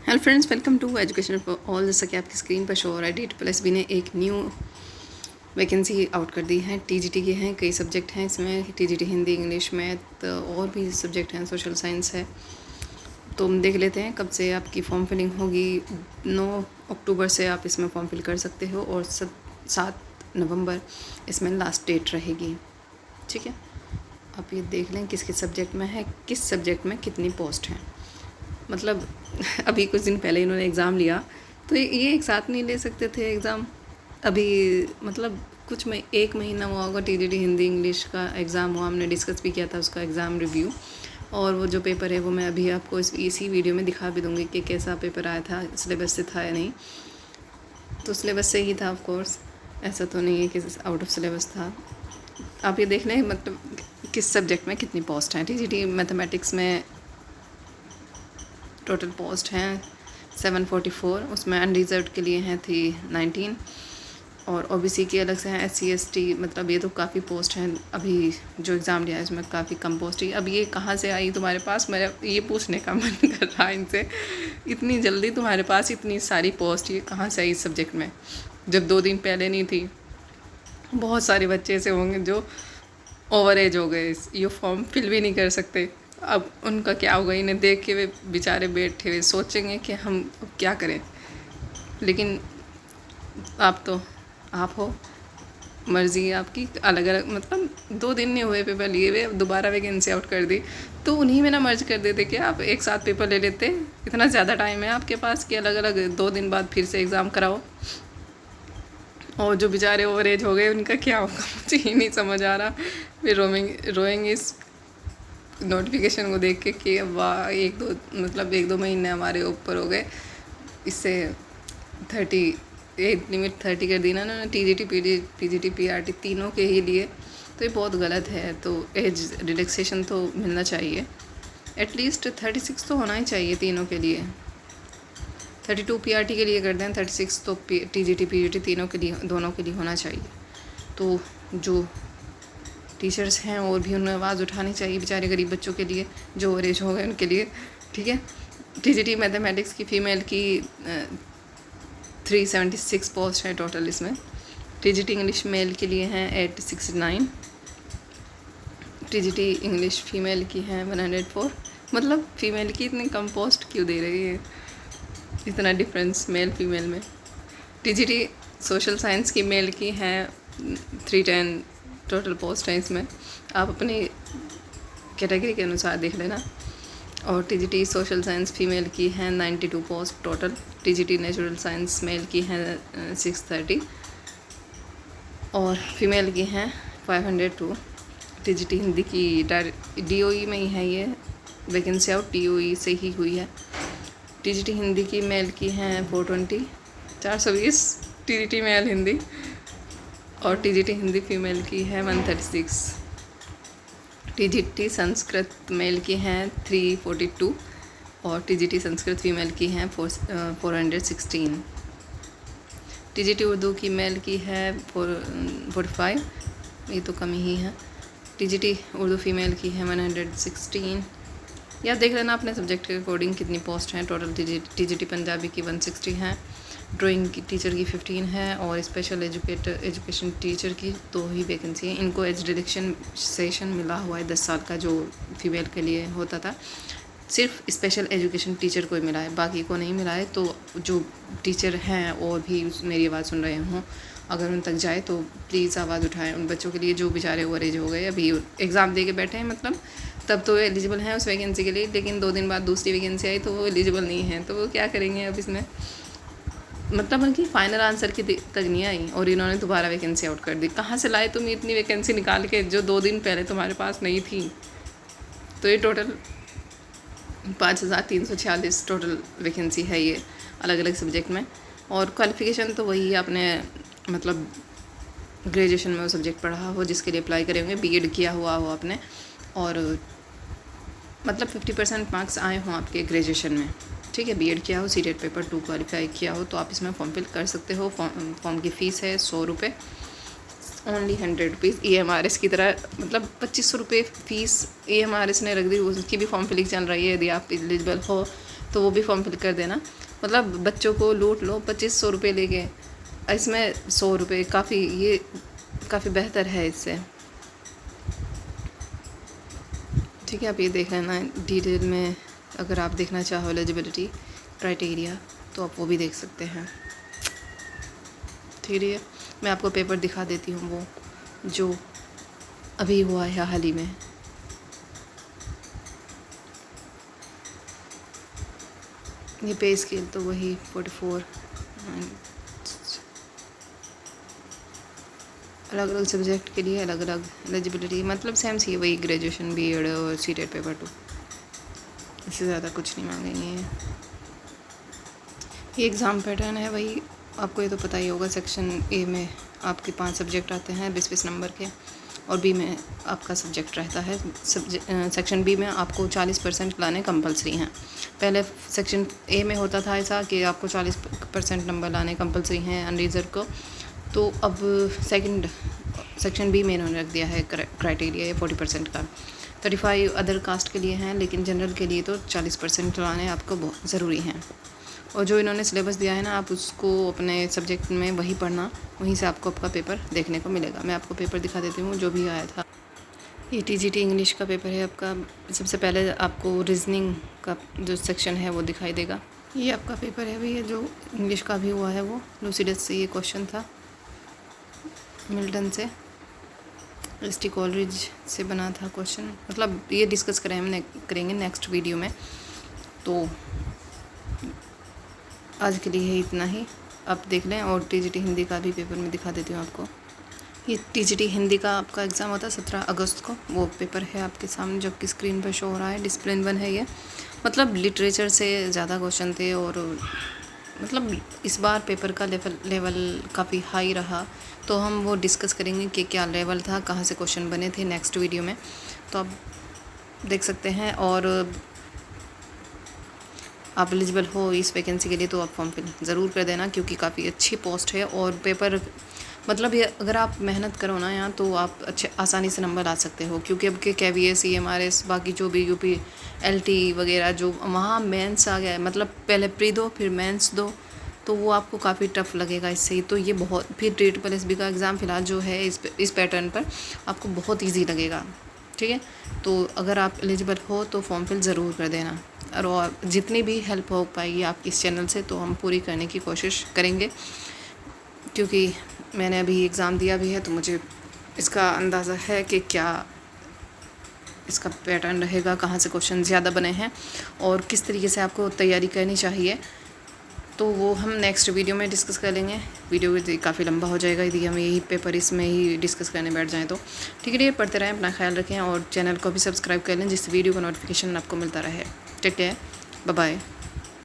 Hello friends, welcome to education for all. जैसा कि आपकी स्क्रीन पर शो हो रहा है, DSSB ने एक न्यू वैकेंसी आउट कर दी है। TGT के हैं, कई सब्जेक्ट हैं इसमें। TGT हिंदी, इंग्लिश, मैथ और भी सब्जेक्ट हैं, सोशल साइंस है। तो हम देख लेते हैं कब से आपकी फॉर्म फिलिंग होगी। 9 अक्टूबर से आप इसमें फॉर्म फिल कर सकते हो और 7 नवंबर इसमें लास्ट डेट रहेगी। ठीक है, आप ये देख लें किस किस सब्जेक्ट में है, किस सब्जेक्ट में कितनी पोस्ट हैं। मतलब अभी कुछ दिन पहले इन्होंने एग्ज़ाम लिया, तो ये एक साथ नहीं ले सकते थे एग्ज़ाम। अभी मतलब कुछ में 1 महीना हुआ होगा, TGT हिंदी इंग्लिश का एग्ज़ाम हुआ, हमने डिस्कस भी किया था उसका एग्ज़ाम रिव्यू। और वो जो पेपर है वो मैं अभी आपको इसी वीडियो में दिखा भी दूँगी कि कैसा पेपर आया था, सिलेबस से था या नहीं। तो सिलेबस से ही था ऑफ कोर्स, ऐसा तो नहीं है कि आउट ऑफ सिलेबस था। आप ये देख लें मतलब किस सब्जेक्ट में कितनी पोस्ट हैं। TGT मैथमेटिक्स में टोटल पोस्ट हैं 744, उसमें अनरिजर्व्ड के लिए हैं 319 और OBC के अलग से हैं, SC ST। मतलब ये तो काफ़ी पोस्ट हैं। अभी जो एग्ज़ाम लिया है इसमें काफ़ी कम पोस्ट ही। अब ये कहाँ से आई तुम्हारे पास, मेरा ये पूछने का मन कर रहा है इनसे, इतनी जल्दी तुम्हारे पास इतनी सारी पोस्ट ये कहाँ से आई इस सब्जेक्ट में, जब 2 दिन पहले नहीं थी। बहुत सारे बच्चे ऐसे होंगे जो ओवर एज हो गए, ये फॉर्म फिल भी नहीं कर सकते। अब उनका क्या होगा, इन्हें देख के वे बेचारे बैठे हुए सोचेंगे कि हम अब क्या करें। लेकिन आप हो, मर्ज़ी है आपकी। अलग अलग मतलब 2 दिन नहीं हुए पेपर लिए हुए, दोबारा वैकेंसी आउट कर दी, तो उन्हीं में ना मर्ज कर देते कि आप एक साथ पेपर ले लेते। इतना ज़्यादा टाइम है आपके पास कि अलग अलग 2 दिन बाद फिर से एग्ज़ाम कराओ। और जो बेचारे ओवर एज हो गए उनका क्या होगा मुझे ही नहीं समझ आ रहा। फिर रोएंगे इस नोटिफिकेशन को देख के कि वाह, 1-2 महीने हमारे ऊपर हो गए। इससे 30 एज लिमिट 30 कर दी ना उन्होंने, TGT PRT तीनों के ही लिए। तो ये बहुत गलत है। तो एज रिलैक्सेशन तो मिलना चाहिए, एटलीस्ट 36 तो होना ही चाहिए तीनों के लिए। 32 PRT के लिए कर दें, 36 तो TGT PGT तीनों के लिए, दोनों के लिए होना चाहिए। तो जो टीचर्स हैं और भी उन्हें आवाज़ उठानी चाहिए बेचारे गरीब बच्चों के लिए जो ओवरेज हो गए उनके लिए। ठीक है, TGT मैथमेटिक्स की फ़ीमेल की 376 पोस्ट है टोटल इसमें। TGT इंग्लिश मेल के लिए हैं 869, TGT इंग्लिश फ़ीमेल की हैं 104। मतलब फ़ीमेल की इतनी कम पोस्ट क्यों दे रही है, इतना डिफरेंस मेल फीमेल में। TGT सोशल साइंस की मेल की हैं 310 टोटल पोस्ट हैं इसमें, आप अपनी कैटेगरी के अनुसार देख लेना। और TGT सोशल साइंस फीमेल की हैं 92 post total. TGT natural science male की हैं 630 और फीमेल की हैं 502। TGT हिंदी की DOE में ही है ये वैकेंसी आउट, DOE से ही हुई है। TGT हिंदी की मेल की हैं 420 TGT मेल हिंदी और TGT हिंदी फीमेल की है 136। TGT संस्कृत मेल की हैं 342 और TGT संस्कृत फीमेल की हैं 416। TGT उर्दू की मेल की है 45, ये तो कमी ही है। TGT उर्दू फीमेल की है 116। या देख लेना अपने सब्जेक्ट के अकॉर्डिंग कितनी पोस्ट हैं टोटल। TGT पंजाबी की 160 हैं, ड्राइंग की टीचर की 15 है और स्पेशल एजुकेशन टीचर की 2 ही वैकेंसी है। इनको एज रिलैक्सेशन मिला हुआ है 10 साल का, जो फीमेल के लिए होता था। सिर्फ स्पेशल एजुकेशन टीचर को ही मिला है, बाकी को नहीं मिला है। तो जो टीचर हैं और भी मेरी आवाज़ सुन रहे हों, अगर उन तक जाए तो प्लीज़ आवाज़ उठाएं उन बच्चों के लिए जो बेचारे ओवर एज हो गए, अभी एग्ज़ाम दे के बैठे हैं। मतलब तब तो एलिजिबल हैं उस वैकेंसी के लिए, लेकिन 2 दिन बाद दूसरी वैकेंसी आई तो वो एलिजिबल नहीं है। तो वो क्या करेंगे अब इसमें, मतलब उनकी फाइनल आंसर की तक नहीं आई और इन्होंने दोबारा वैकेंसी आउट कर दी। कहाँ से लाए तुम इतनी वैकेंसी निकाल के जो 2 दिन पहले तुम्हारे पास नहीं थी। तो ये टोटल 5346 टोटल वैकेंसी है ये अलग अलग सब्जेक्ट में। और क्वालिफ़िकेशन तो वही आपने मतलब ग्रेजुएशन में वो सब्जेक्ट पढ़ा हो जिसके लिए अप्लाई करेंगे, BEd किया हुआ हो आपने, और मतलब 50% मार्क्स आए हों आपके ग्रेजुएशन में। ठीक है, BEd किया हो, CTET पेपर 2 क्वालिफाई किया हो, तो आप इसमें फॉर्म फिल कर सकते हो। फॉर्म की फ़ीस है 100 रुपये, ओनली 100 रुपीज़। EMRS की तरह मतलब 2500 रुपये फ़ीस EMRS ने रख दी, उसकी भी फॉर्म फिलिंग चल रही है। यदि आप एलिजिबल हो तो वो भी फॉर्म फिल कर देना। मतलब बच्चों को लूट लो 2500 रुपये लेके, इसमें 100 रुपये काफ़ी बेहतर है इससे। ठीक है, आप ये देख लेना डिटेल में। अगर आप देखना चाहो एलिजिबिलिटी क्राइटेरिया तो आप वो भी देख सकते हैं। ठीक है, मैं आपको पेपर दिखा देती हूँ वो जो अभी हुआ है हाल ही में। ये पे स्केल तो वही 44, अलग अलग सब्जेक्ट के लिए अलग अलग एलिजिबिलिटी, मतलब सेम सी है, वही ग्रेजुएशन बीएड और सीटेट पेपर 2, इससे ज़्यादा कुछ नहीं मांगेंगे। ये एग्ज़ाम पैटर्न है वही, आपको ये तो पता ही होगा। सेक्शन ए में आपके 5 सब्जेक्ट आते हैं 20-20 नंबर के, और बी में आपका सब्जेक्ट रहता है। सेक्शन बी में आपको 40% लाने कंपलसरी हैं। पहले सेक्शन ए में होता था ऐसा कि आपको 40% नंबर लाने कंपलसरी हैं अनरिजर्व को, तो अब सेक्शन बी में इन्होंने रख दिया है क्राइटेरिया 40% का। 35 अदर कास्ट के लिए हैं, लेकिन जनरल के लिए तो 40% लाने आपको बहुत ज़रूरी हैं। और जो इन्होंने सिलेबस दिया है ना, आप उसको अपने सब्जेक्ट में वही पढ़ना, वहीं से आपको आपका पेपर देखने को मिलेगा। मैं आपको पेपर दिखा देती हूँ जो भी आया था। ये टीजीटी इंग्लिश का पेपर है आपका। सबसे पहले आपको रीजनिंग का जो सेक्शन है वो दिखाई देगा। ये आपका पेपर है भैया, जो इंग्लिश का भी हुआ है वो लूसिडस से ये क्वेश्चन था, मिल्टन से, एसटी कॉलेज से बना था क्वेश्चन। मतलब ये डिस्कस करेंगे नेक्स्ट वीडियो में। तो आज के लिए इतना ही, आप देख लें। और टीजीटी हिंदी का भी पेपर में दिखा देती हूँ आपको। ये टीजीटी हिंदी का आपका एग्ज़ाम होता है 17 अगस्त को, वो पेपर है आपके सामने जो आपकी स्क्रीन पर शो हो रहा है। डिसिप्लिन 1 है ये, मतलब लिटरेचर से ज़्यादा क्वेश्चन थे, और मतलब इस बार पेपर का लेवल काफ़ी हाई रहा। तो हम वो डिस्कस करेंगे कि क्या लेवल था, कहाँ से क्वेश्चन बने थे नेक्स्ट वीडियो में, तो आप देख सकते हैं। और आप एलिजिबल हो इस वैकेंसी के लिए तो आप फॉर्म फिल ज़रूर कर देना, क्योंकि काफ़ी अच्छी पोस्ट है। और पेपर मतलब ये अगर आप मेहनत करो ना यहाँ, तो आप अच्छे आसानी से नंबर ला सकते हो। क्योंकि अब के KVS EMRS बाकी जो भी UP LT वगैरह जो वहाँ मेंस आ गया है, मतलब पहले प्री दो फिर मेंस दो, तो वो आपको काफ़ी टफ लगेगा इससे ही। तो ये बहुत, फिर TTSB का एग्ज़ाम फ़िलहाल जो है इस पैटर्न पर आपको बहुत ईजी लगेगा। ठीक है, तो अगर आप एलिजिबल हो तो फॉर्म फिल ज़रूर कर देना। और जितनी भी हेल्प हो पाएगी आपकी इस चैनल से तो हम पूरी करने की कोशिश करेंगे, क्योंकि मैंने अभी एग्ज़ाम दिया भी है, तो मुझे इसका अंदाज़ा है कि क्या इसका पैटर्न रहेगा, कहाँ से क्वेश्चन ज़्यादा बने हैं और किस तरीके से आपको तैयारी करनी चाहिए। तो वो हम नेक्स्ट वीडियो में डिस्कस कर लेंगे। वीडियो काफ़ी लंबा हो जाएगा यदि हम यही पेपर इसमें ही डिस्कस करने बैठ जाएँ तो। ठीक है, पढ़ते रहें, अपना ख्याल रखें और चैनल को भी सब्सक्राइब कर लें, जिससे वीडियो का नोटिफिकेशन आपको मिलता रहे। Take care, bye bye.